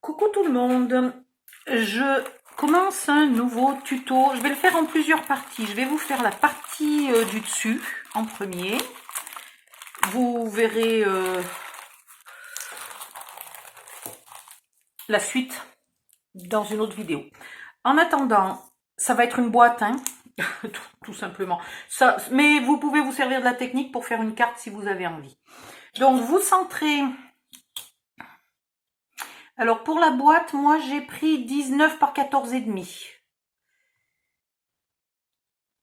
Coucou tout le monde, je commence un nouveau tuto, je vais le faire en plusieurs parties, je vais vous faire la partie du dessus en premier, vous verrez la suite dans une autre vidéo. En attendant, ça va être une boîte, hein, tout simplement, ça, mais vous pouvez vous servir de la technique pour faire une carte si vous avez envie. Donc vous centrez. Alors pour la boîte, moi j'ai pris 19 par 14,5.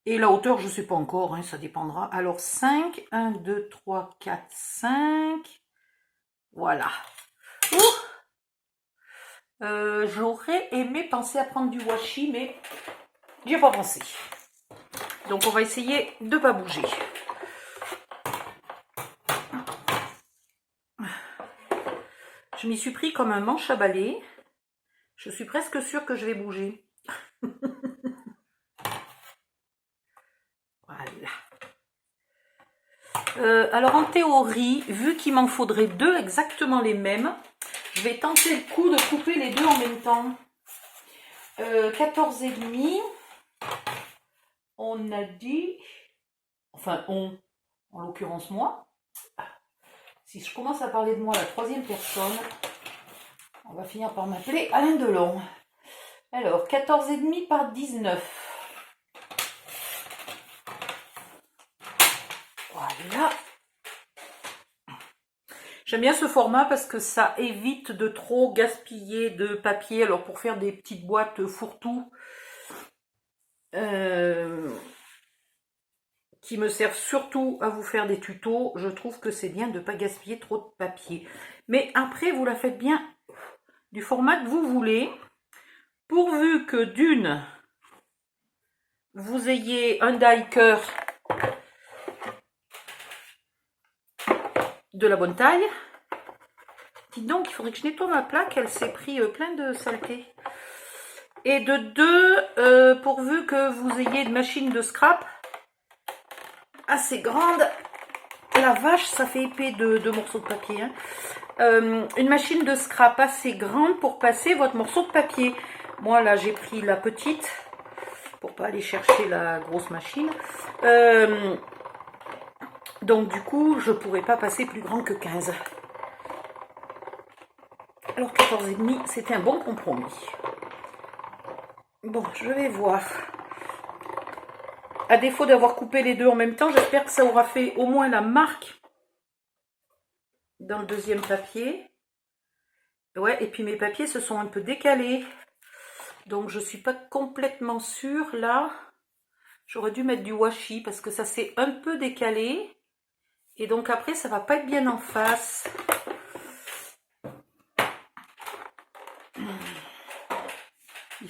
Et la hauteur, je ne sais pas encore, hein, ça dépendra. Alors 5, 1, 2, 3, 4, 5. Voilà. J'aurais aimé penser à prendre du washi, mais j'y ai pas pensé. Donc on va essayer de ne pas bouger. Je m'y suis pris comme un manche à balai. Je suis presque sûre que je vais bouger. Voilà. Alors en théorie, vu qu'il m'en faudrait deux exactement les mêmes, je vais tenter le coup de couper les deux en même temps. 14,5. On a dit, enfin on, en l'occurrence moi, si je commence à parler de moi à la troisième personne, on va finir par m'appeler Alain Delon. Alors 14,5 par 19. Voilà. J'aime bien ce format parce que ça évite de trop gaspiller de papier. Alors pour faire des petites boîtes fourre-tout qui me servent surtout à vous faire des tutos, je trouve que c'est bien de ne pas gaspiller trop de papier. Mais après, vous la faites bien du format que vous voulez, pourvu que d'une, vous ayez un die-cœur de la bonne taille. Dites donc, il faudrait que je nettoie ma plaque, elle s'est pris plein de saleté. Et de deux, pourvu que vous ayez une machine de scrap assez grande. La vache, ça fait épais de morceaux de papier. Hein. Une machine de scrap assez grande pour passer votre morceau de papier. Moi, là, j'ai pris la petite pour pas aller chercher la grosse machine. Donc, du coup, je pourrais pas passer plus grand que 15. Alors, 14,5, c'était un bon compromis. Bon, je vais voir. À défaut d'avoir coupé les deux en même temps, j'espère que ça aura fait au moins la marque dans le deuxième papier. Ouais, et puis mes papiers se sont un peu décalés. Donc je suis pas complètement sûre là. J'aurais dû mettre du washi parce que ça s'est un peu décalé. Et donc après, ça va pas être bien en face. Il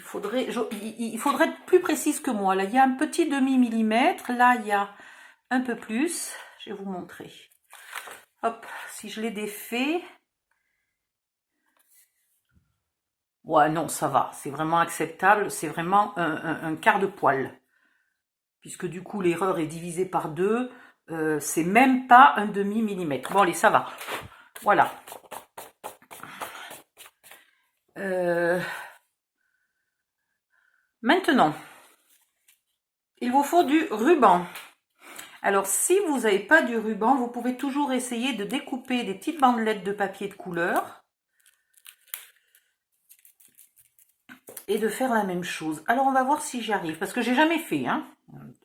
faudrait être plus précise que moi. Là, il y a un petit demi-millimètre. Là, il y a un peu plus. Je vais vous montrer. Hop, si je l'ai défait. Ouais, non, ça va. C'est vraiment acceptable. C'est vraiment un quart de poil. Puisque du coup, l'erreur est divisée par 2. C'est même pas un demi-millimètre. Bon, allez, ça va. Voilà. Maintenant, il vous faut du ruban. Alors, si vous n'avez pas du ruban, vous pouvez toujours essayer de découper des petites bandelettes de papier de couleur et de faire la même chose. Alors, on va voir si j'y arrive, parce que j'ai jamais fait. Hein.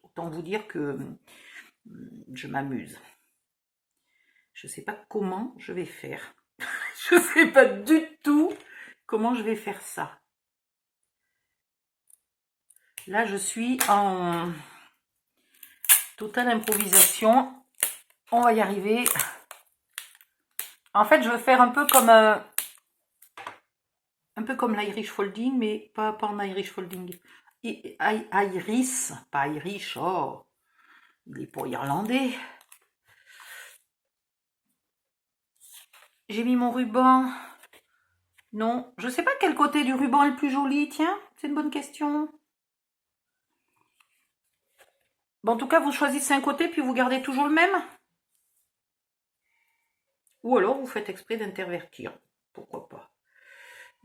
Autant vous dire que je m'amuse. Je ne sais pas comment je vais faire. Je ne sais pas du tout comment je vais faire ça. Là, je suis en totale improvisation. On va y arriver. En fait, je veux faire un peu comme l'Irish folding, mais pas en Irish folding. Iris, pas Irish, oh, il est pas irlandais. J'ai mis mon ruban. Non, je sais pas quel côté du ruban est le plus joli, tiens, c'est une bonne question. Bon, en tout cas, vous choisissez un côté, puis vous gardez toujours le même. Ou alors, vous faites exprès d'intervertir. Pourquoi pas.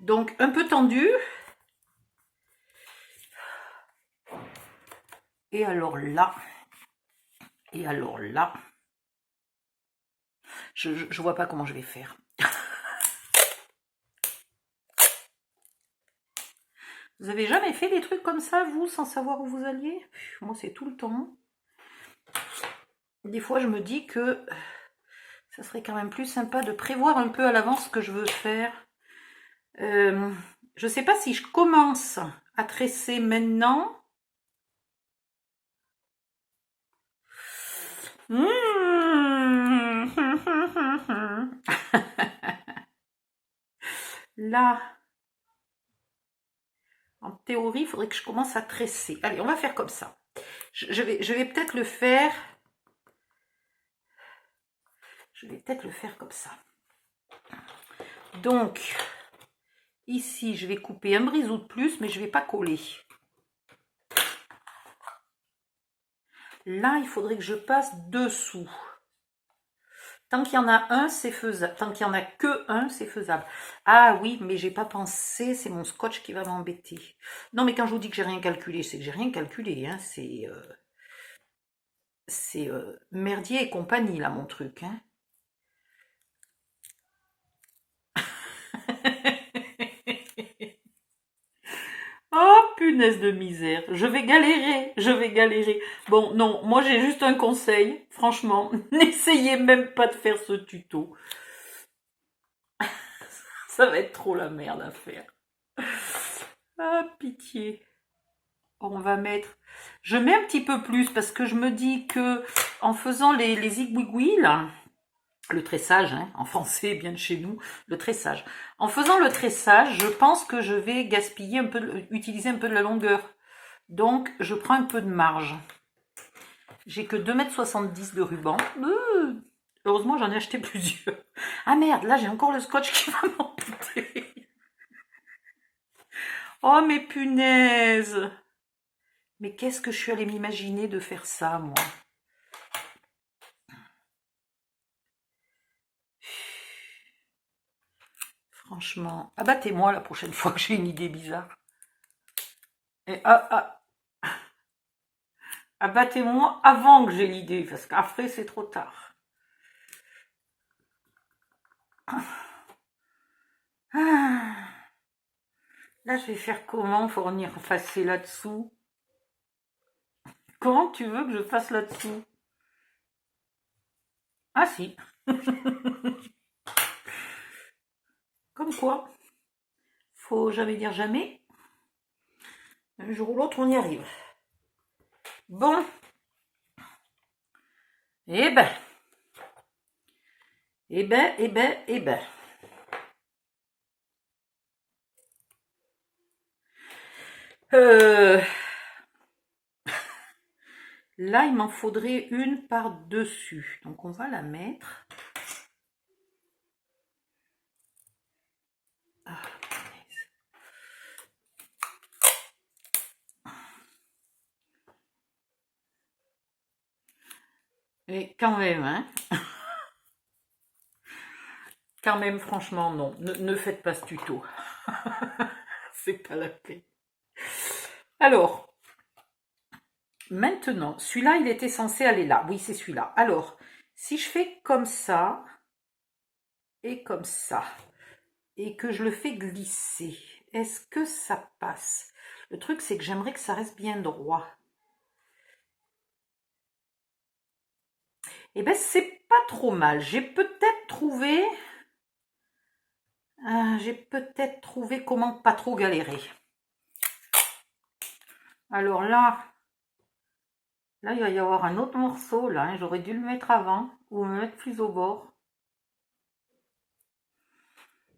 Donc un peu tendu. Et alors là, je vois pas comment je vais faire. Vous avez jamais fait des trucs comme ça, vous, sans savoir où vous alliez? Moi, c'est tout le temps. Des fois, je me dis que ça serait quand même plus sympa de prévoir un peu à l'avance ce que je veux faire. Je sais pas si je commence à tresser maintenant. Là, en théorie, il faudrait que je commence à tresser. Allez, on va faire comme ça. Je vais peut-être le faire. Je vais peut-être le faire comme ça. Donc, ici, je vais couper un brisou de plus, mais je ne vais pas coller. Là, il faudrait que je passe dessous. Tant qu'il y en a un, c'est faisable. Tant qu'il n'y en a que un, c'est faisable. Ah oui, mais j'ai pas pensé, c'est mon scotch qui va m'embêter. Non, mais quand je vous dis que j'ai rien calculé, c'est que j'ai rien calculé. Hein. C'est Merdier et compagnie, là, mon truc. Hein. Oh, punaise de misère. Je vais galérer, je vais galérer. Bon, non, moi j'ai juste un conseil. Franchement, n'essayez même pas de faire ce tuto. Ça va être trop la merde à faire. Ah, pitié. On va mettre... Je mets un petit peu plus parce que je me dis que en faisant les zigouigouis, là, le tressage, hein, en français, bien de chez nous, le tressage. En faisant le tressage, je pense que je vais gaspiller un peu, utiliser un peu de la longueur. Donc, je prends un peu de marge. J'ai que 2,70 m de ruban. Heureusement, j'en ai acheté plusieurs. Ah merde, là, j'ai encore le scotch qui va m'embêter. Oh, mes punaises. Mais qu'est-ce que je suis allée m'imaginer de faire ça, moi? Franchement, abattez-moi la prochaine fois que j'ai une idée bizarre. Et abattez-moi avant que j'ai l'idée, parce qu'après c'est trop tard. Ah. Là, je vais faire comment pour venir passer là-dessous? Comment tu veux que je fasse là-dessous? Ah si. Comme quoi, faut jamais dire jamais. Un jour ou l'autre, on y arrive. Bon. Eh ben. Eh ben, eh ben, eh ben. Là, il m'en faudrait une par-dessus. Donc, on va la mettre. Ah, et quand même, hein. Quand même, franchement, non. Ne faites pas ce tuto. C'est pas la peine. Alors, maintenant, celui-là, il était censé aller là. Oui, c'est celui-là. Alors, si je fais comme ça, et comme ça, et que je le fais glisser, est-ce que ça passe? Le truc, c'est que j'aimerais que ça reste bien droit. Eh ben, c'est pas trop mal. J'ai peut-être trouvé... comment pas trop galérer. Alors là, il va y avoir un autre morceau, là. Hein. J'aurais dû le mettre avant, ou me mettre plus au bord.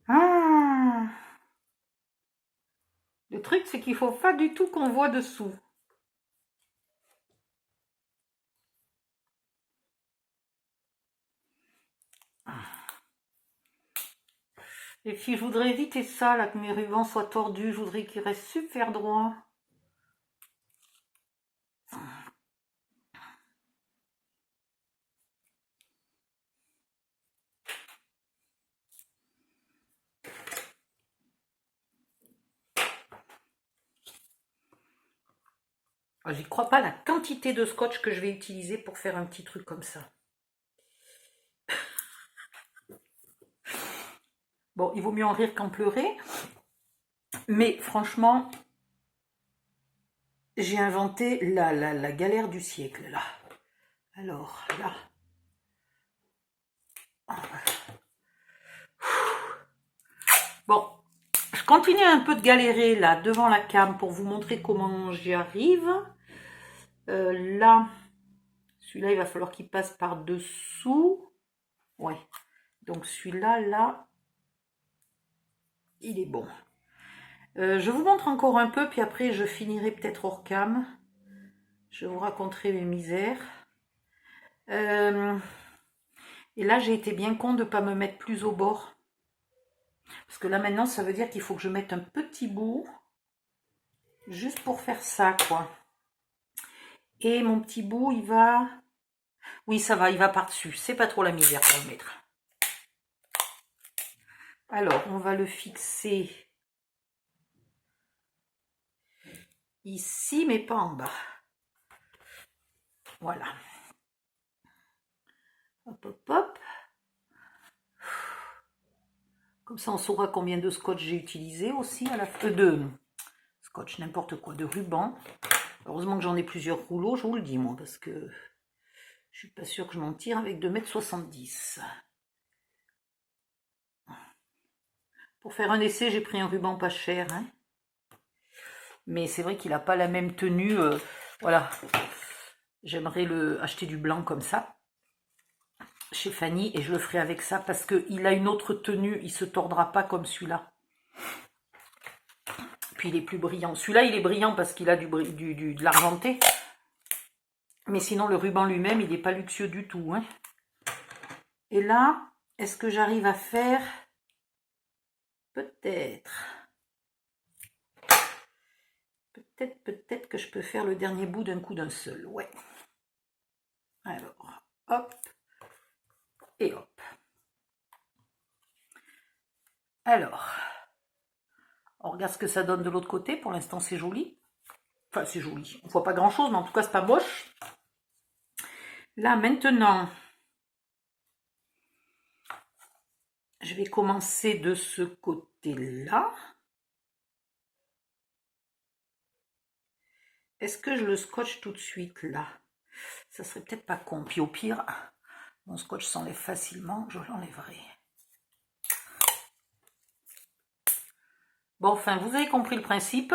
Ah. Le truc, c'est qu'il faut pas du tout qu'on voit dessous. Et puis, je voudrais éviter ça, là, que mes rubans soient tordus. Je voudrais qu'ils restent super droits. J'y crois pas la quantité de scotch que je vais utiliser pour faire un petit truc comme ça. Bon, il vaut mieux en rire qu'en pleurer. Mais franchement, j'ai inventé la galère du siècle, là. Alors, là. Bon, je continue un peu de galérer, là, devant la cam, pour vous montrer comment j'y arrive. Là, celui-là, il va falloir qu'il passe par-dessous. Ouais. Donc, celui-là, là, il est bon. Je vous montre encore un peu, puis après, je finirai peut-être hors cam. Je vous raconterai mes misères. Et là, j'ai été bien con de ne pas me mettre plus au bord. Parce que là, maintenant, ça veut dire qu'il faut que je mette un petit bout. Juste pour faire ça, quoi. Et mon petit bout, il va... Oui, ça va, il va par-dessus. C'est pas trop la misère pour le mettre. Alors, on va le fixer ici, mais pas en bas. Voilà. Hop, hop, hop. Comme ça, on saura combien de scotch j'ai utilisé aussi à la fin. De scotch, n'importe quoi, de ruban. Heureusement que j'en ai plusieurs rouleaux, je vous le dis, moi, parce que je suis pas sûre que je m'en tire avec 2,70 m. Pour faire un essai, j'ai pris un ruban pas cher. Hein. Mais c'est vrai qu'il n'a pas la même tenue. Voilà. J'aimerais acheter du blanc comme ça. Chez Fanny. Et je le ferai avec ça parce qu'il a une autre tenue. Il ne se tordra pas comme celui-là. Puis il est plus brillant. Celui-là, il est brillant parce qu'il a de l'argenté. Mais sinon, le ruban lui-même, il n'est pas luxueux du tout. Hein. Et là, est-ce que j'arrive à faire... Peut-être que je peux faire le dernier bout d'un coup d'un seul. Ouais. Alors, hop. Et hop. Alors, on regarde ce que ça donne de l'autre côté. Pour l'instant, c'est joli. Enfin, c'est joli. On ne voit pas grand-chose, mais en tout cas, c'est pas moche. Là, maintenant, je vais commencer de ce côté-là. Est-ce que je le scotche tout de suite, là? Ça serait peut-être pas con. Puis au pire, mon scotch s'enlève facilement. Je l'enlèverai. Bon, enfin, vous avez compris le principe.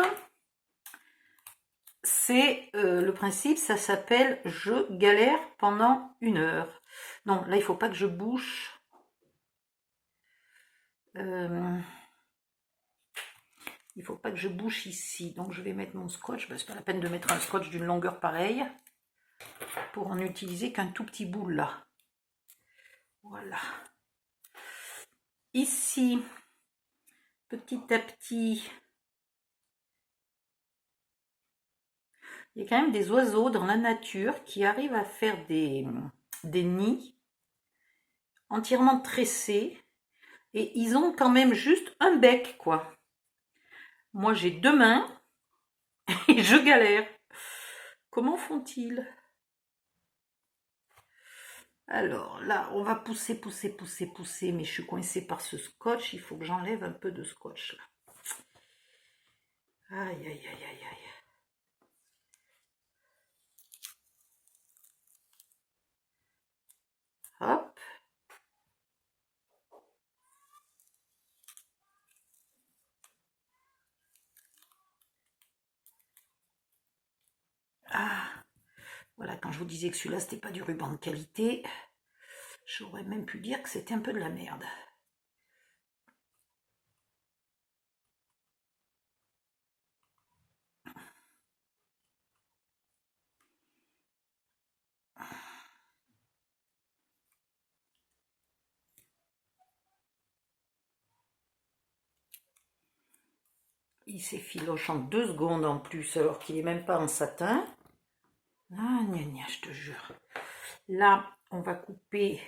C'est le principe, ça s'appelle « Je galère pendant 1 heure ». Non, là, il ne faut pas que je bouche. Il ne faut pas que je bouche ici. Donc, je vais mettre mon scotch. Ben, c'est pas la peine de mettre un scotch d'une longueur pareille pour en utiliser qu'un tout petit bout là. Voilà. Ici, petit à petit... Il y a quand même des oiseaux dans la nature qui arrivent à faire des nids entièrement tressés et ils ont quand même juste un bec, quoi. Moi, j'ai 2 mains et je galère. Comment font-ils? Alors là, on va pousser, mais je suis coincée par ce scotch. Il faut que j'enlève un peu de scotch là. Aïe, aïe, aïe, aïe, aïe. Hop. Ah, voilà, quand je vous disais que celui-là, c'était pas du ruban de qualité, j'aurais même pu dire que c'était un peu de la merde. Il s'effiloche en 2 secondes en plus, alors qu'il n'est même pas en satin. Ah, gna gna, je te jure. Là, on va couper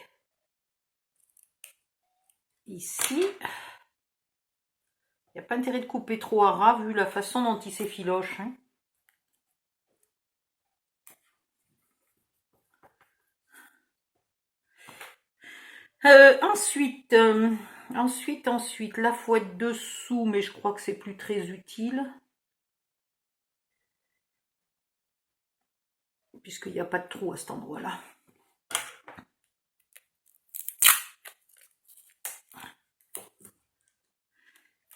ici. Il n'y a pas intérêt de couper trop à ras vu la façon dont il s'effiloche. Hein. Ensuite, la fouette dessous, mais je crois que c'est plus très utile, puisqu'il n'y a pas de trou à cet endroit-là.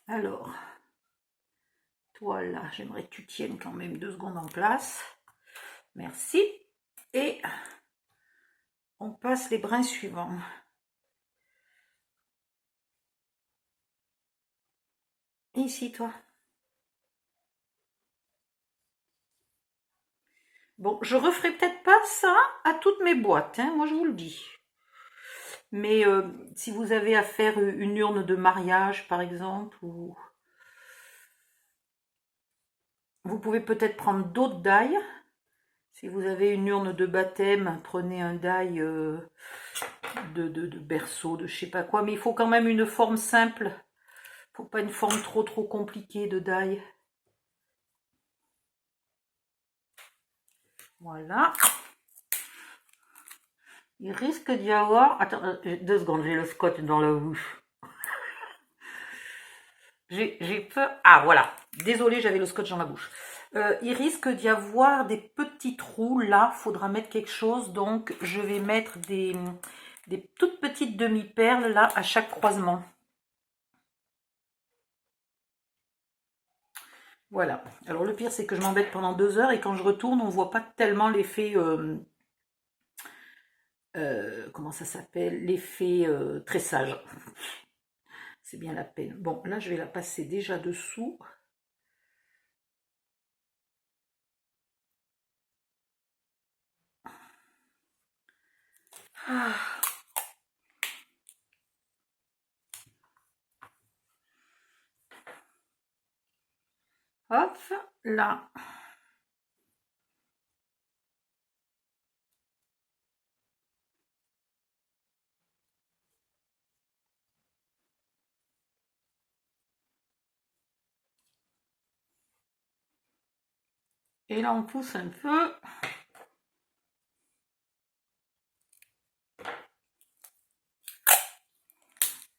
Alors, toi là, j'aimerais que tu tiennes quand même 2 secondes en place. Merci. Et on passe les brins suivants. Ici, toi. Bon, je referai peut-être pas ça à toutes mes boîtes, hein, moi je vous le dis. Mais si vous avez à faire une urne de mariage, par exemple, ou vous pouvez peut-être prendre d'autres die. Si vous avez une urne de baptême, prenez un die de berceau, de je sais pas quoi. Mais il faut quand même une forme simple. Faut pas une forme trop compliquée de die. Voilà. Il risque d'y avoir... Attends, 2 secondes, j'ai le scotch dans la bouche. J'ai peur... Ah, voilà. Désolée, j'avais le scotch dans la bouche. Il risque d'y avoir des petits trous. Là, il faudra mettre quelque chose. Donc, je vais mettre des toutes petites demi-perles, là, à chaque croisement. Voilà. Alors, le pire, c'est que je m'embête pendant 2 heures. Et quand je retourne, on ne voit pas tellement l'effet... comment ça s'appelle? L'effet tressage. C'est bien la peine. Bon, là, je vais la passer déjà dessous. Ah. Hop, là. Et là, on pousse un peu.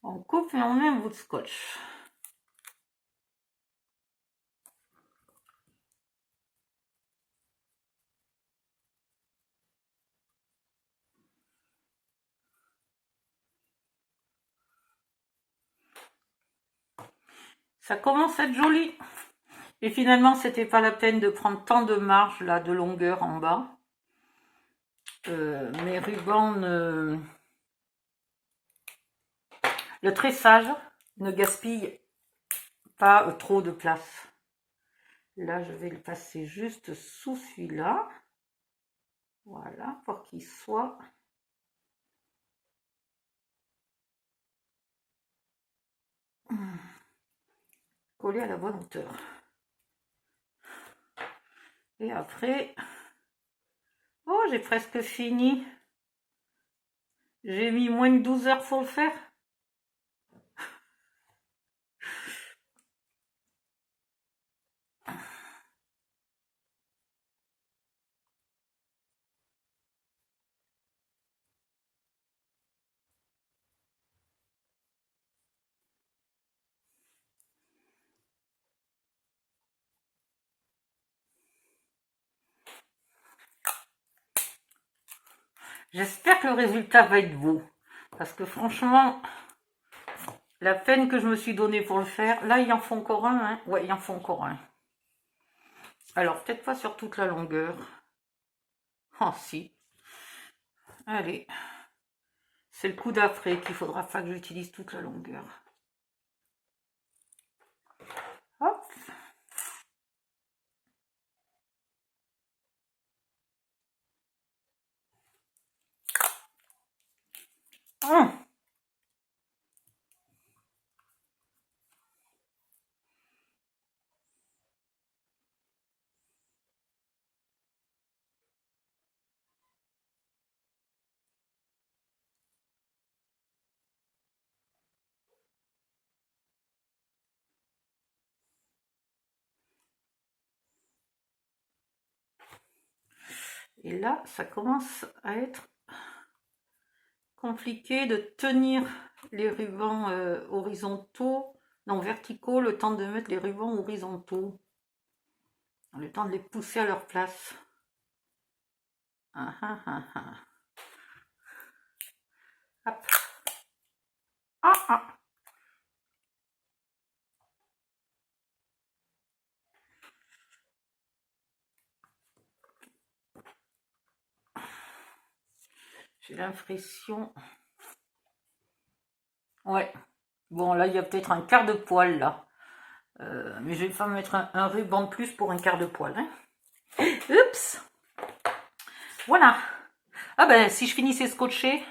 On coupe et on met un bout de scotch. Ça commence à être joli. Et finalement, c'était pas la peine de prendre tant de marge là, de longueur en bas. Mes rubans le tressage ne gaspille pas trop de place. Là, je vais le passer juste sous celui-là. Voilà, pour qu'il soit collé à la bonne hauteur. Et après, oh, j'ai presque fini. J'ai mis moins de 12 heures pour le faire. J'espère que le résultat va être beau. Parce que franchement, la peine que je me suis donnée pour le faire, là il en faut encore un, hein. Ouais, il en faut encore un. Alors, peut-être pas sur toute la longueur. Oh, si. Allez. C'est le coup d'après qu'il faudra pas que j'utilise toute la longueur. Hop. Et là, ça commence à être compliqué de tenir les rubans horizontaux, non verticaux, le temps de mettre les rubans horizontaux. Le temps de les pousser à leur place. Ah, ah, ah, ah. Hop. Ah, ah. J'ai l'impression... Ouais. Bon, là, il y a peut-être un quart de poil, là. Mais je vais pas mettre un ruban de plus pour un quart de poil. Hein. Oups. Voilà. Ah ben, si je finissais scotché...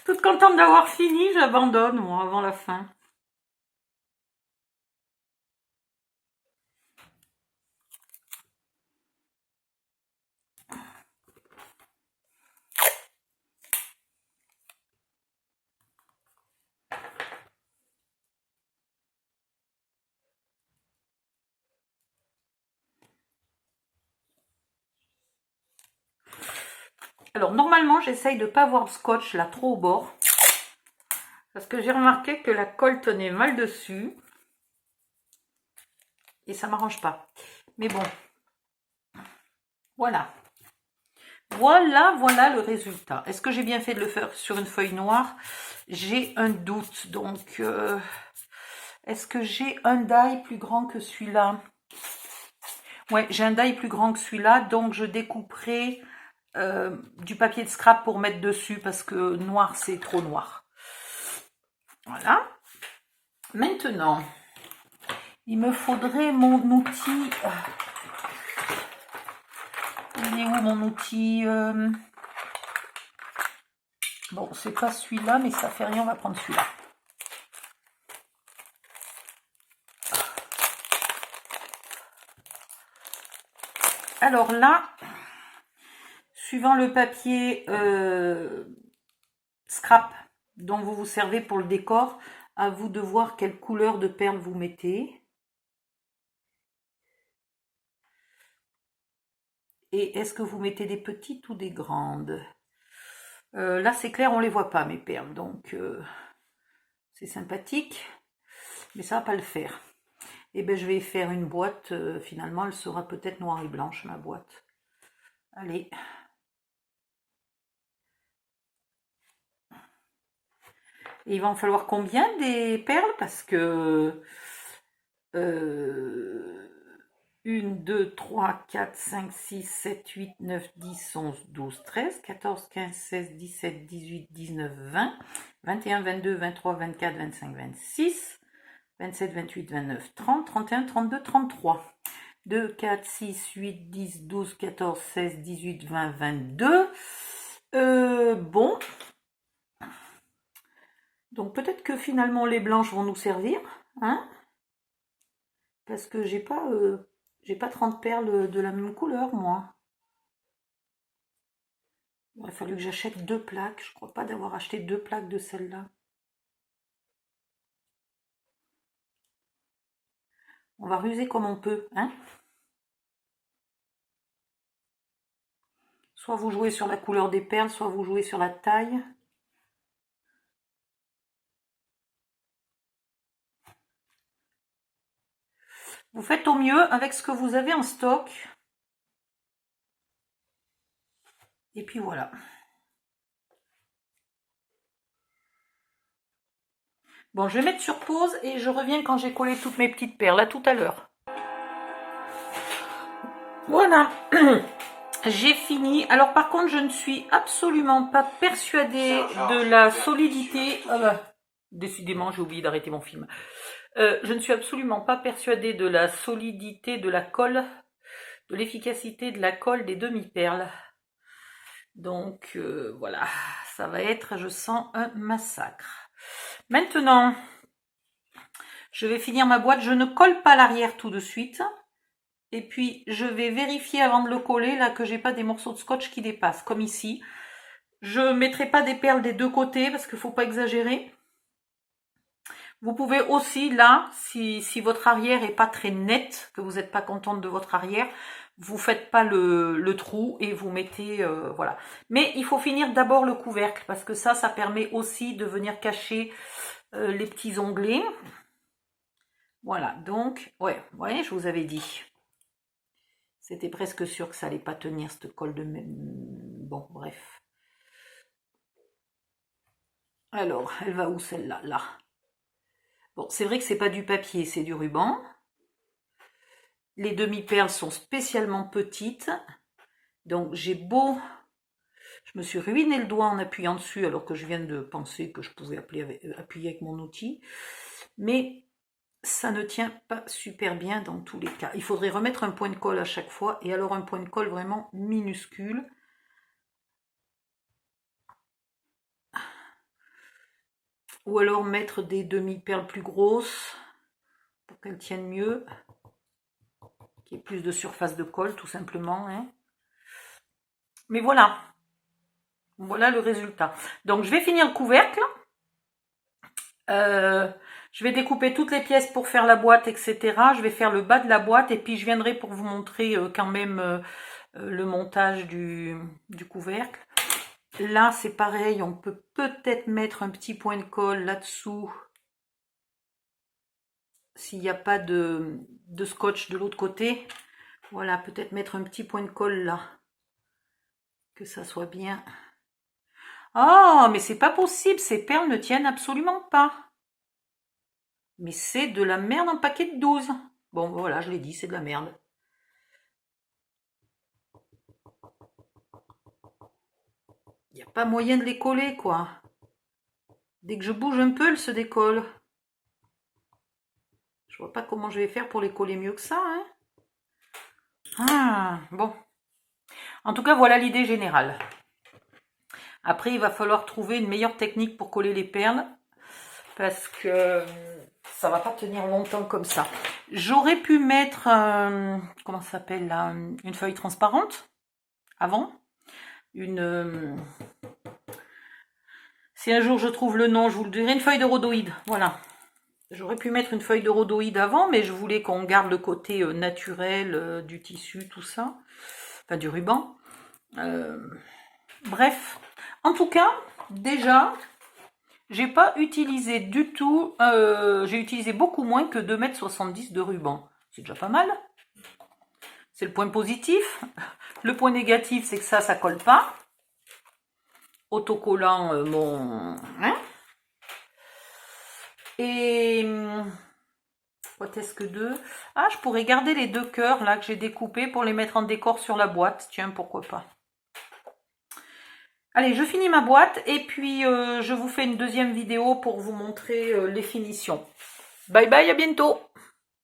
Toute contente d'avoir fini, j'abandonne, moi, avant la fin. Alors, normalement, j'essaye de ne pas avoir le scotch là trop au bord. Parce que j'ai remarqué que la colle tenait mal dessus. Et ça m'arrange pas. Mais bon. Voilà. Voilà le résultat. Est-ce que j'ai bien fait de le faire sur une feuille noire? J'ai un doute. Donc, est-ce que j'ai un die plus grand que celui-là? Ouais, j'ai un die plus grand que celui-là. Donc, je découperai du papier de scrap pour mettre dessus parce que noir, c'est trop noir. Voilà. Maintenant, il me faudrait mon outil. Il est où mon outil? Bon, c'est pas celui-là, mais ça fait rien, on va prendre celui-là. Alors là, suivant le papier scrap dont vous vous servez pour le décor, à vous de voir quelle couleur de perles vous mettez. Et est-ce que vous mettez des petites ou des grandes? Là, c'est clair, on les voit pas, mes perles, donc c'est sympathique, mais ça va pas le faire. Et ben, je vais faire une boîte, finalement, elle sera peut-être noire et blanche, ma boîte. Allez. Et il va en falloir combien des perles? Parce que 1, 2, 3, 4, 5, 6, 7, 8, 9, 10, 11, 12, 13, 14, 15, 16, 17, 18, 19, 20, 21, 22, 23, 24, 25, 26, 27, 28, 29, 30, 31, 32, 33. 2, 4, 6, 8, 10, 12, 14, 16, 18, 20, 22. Bon. Donc peut-être que finalement les blanches vont nous servir, hein? Parce que j'ai pas 30 perles de la même couleur, moi. Il aurait fallu que j'achète 2 plaques. Je crois pas d'avoir acheté 2 plaques de celle-là. On va ruser comme on peut, hein? Soit vous jouez sur la couleur des perles, soit vous jouez sur la taille. Vous faites au mieux avec ce que vous avez en stock. Et puis voilà. Bon, je vais mettre sur pause et je reviens quand j'ai collé toutes mes petites perles. À tout à l'heure. Voilà. J'ai fini. Alors par contre, je ne suis absolument pas persuadée de la solidité. Ah bah, décidément, j'ai oublié d'arrêter mon film. Je ne suis absolument pas persuadée de la solidité de la colle, de l'efficacité de la colle des demi-perles. Donc voilà, ça va être, je sens, un massacre. Maintenant, je vais finir ma boîte. Je ne colle pas l'arrière tout de suite. Et puis, je vais vérifier avant de le coller, là, que j'ai pas des morceaux de scotch qui dépassent, comme ici. Je ne mettrai pas des perles des deux côtés, parce qu'il ne faut pas exagérer. Vous pouvez aussi, là, si votre arrière n'est pas très net, que vous n'êtes pas contente de votre arrière, vous faites pas le trou et vous mettez, voilà. Mais il faut finir d'abord le couvercle parce que ça permet aussi de venir cacher les petits onglets. Voilà, donc, ouais, vous voyez, je vous avais dit. C'était presque sûr que ça allait pas tenir, cette colle de même. Bon, bref. Alors, elle va où celle-là? Là. Bon, c'est vrai que c'est pas du papier, c'est du ruban. Les demi-perles sont spécialement petites. Donc, j'ai beau... Je me suis ruiné le doigt en appuyant dessus alors que je viens de penser que je pouvais appuyer avec mon outil. Mais ça ne tient pas super bien dans tous les cas. Il faudrait remettre un point de colle à chaque fois. Et alors un point de colle vraiment minuscule. Ou alors mettre des demi-perles plus grosses pour qu'elles tiennent mieux. Qu'il y ait plus de surface de colle tout simplement. Hein. Mais voilà. Voilà le résultat. Donc je vais finir le couvercle. Je vais découper toutes les pièces pour faire la boîte, etc. Je vais faire le bas de la boîte et puis je viendrai pour vous montrer quand même le montage du couvercle. Là, c'est pareil, on peut peut-être mettre un petit point de colle là-dessous s'il n'y a pas de scotch de l'autre côté. Voilà, peut-être mettre un petit point de colle là. Que ça soit bien. Oh, mais c'est pas possible, ces perles ne tiennent absolument pas. Mais c'est de la merde en paquet de 12. Bon, voilà, je l'ai dit, c'est de la merde. Il n'y a pas moyen de les coller, quoi. Dès que je bouge un peu, elles se décollent. Je vois pas comment je vais faire pour les coller mieux que ça, hein. Ah, bon. En tout cas, voilà l'idée générale. Après, il va falloir trouver une meilleure technique pour coller les perles. Parce que ça va pas tenir longtemps comme ça. J'aurais pu mettre, comment ça s'appelle là, une feuille transparente avant. Si un jour je trouve le nom, je vous le dirai, une feuille de rhodoïde. Voilà. J'aurais pu mettre une feuille de rhodoïde avant, mais je voulais qu'on garde le côté naturel du tissu, tout ça. Enfin, du ruban. Bref. En tout cas, déjà, j'ai pas utilisé du tout, j'ai utilisé beaucoup moins que 2,70 m de ruban. C'est déjà pas mal. C'est le point positif. Le point négatif, c'est que ça colle pas. Autocollant, bon... Hein. Et... What est-ce que deux? Ah, je pourrais garder les deux cœurs là que j'ai découpés pour les mettre en décor sur la boîte. Tiens, pourquoi pas. Allez, je finis ma boîte et puis je vous fais une deuxième vidéo pour vous montrer les finitions. Bye bye, à bientôt!